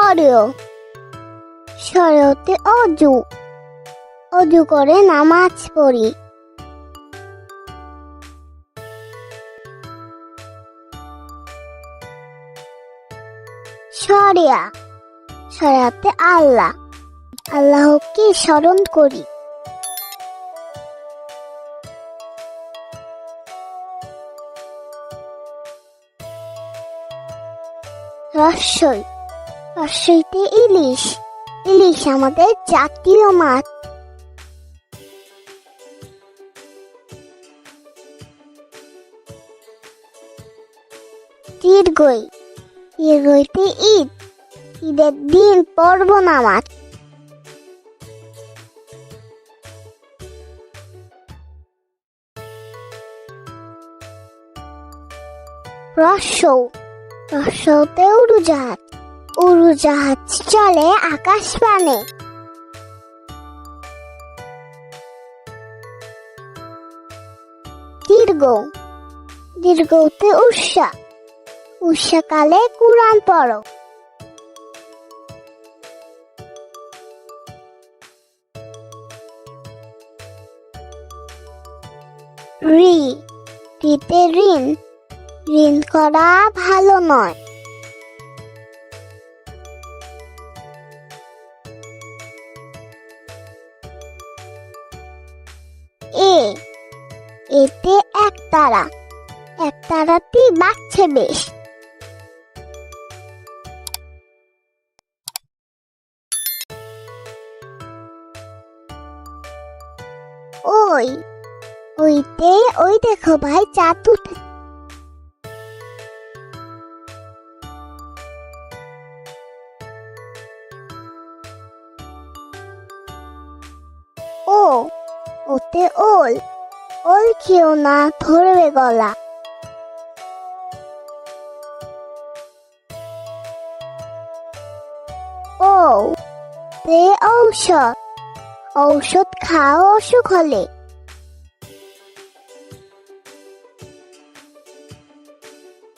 অরিয়। সরেতে অজু, অজু করে নামাজ পড়ি। সরিয়া, সরাতে আল্লাহ, আল্লাহকে স্মরণ করি। রস্যই, রস্যইতে ইলিশ, ইলিশ আমাদের জাতীয় মাছ। দীর্ঘই, দীর্ঘইতে ঈদ, ঈদের দিন পড়ব নামাজ। রস্যৌ, রস্যৌতে উড়োজাহাজ, উড়োজাহাজ চলে আকাশ পানে। দীর্ঘ, দীর্ঘতে উষা, উষাকালে কুরআন পড়ো। ঋ, ঋতে ঋণ, ঋণ করা ভালো নয়। এ, এতে একতারা, একতারাটি বাড়ছে বেশ। ওই, ওইতে ওই দেখো ভাই চাঁদ উঠে। ও, ওতে ওল, ওল খেও না ধরবে গলা। ও, তে ঔষধ, ঔষধ খাও অসুখ হলে।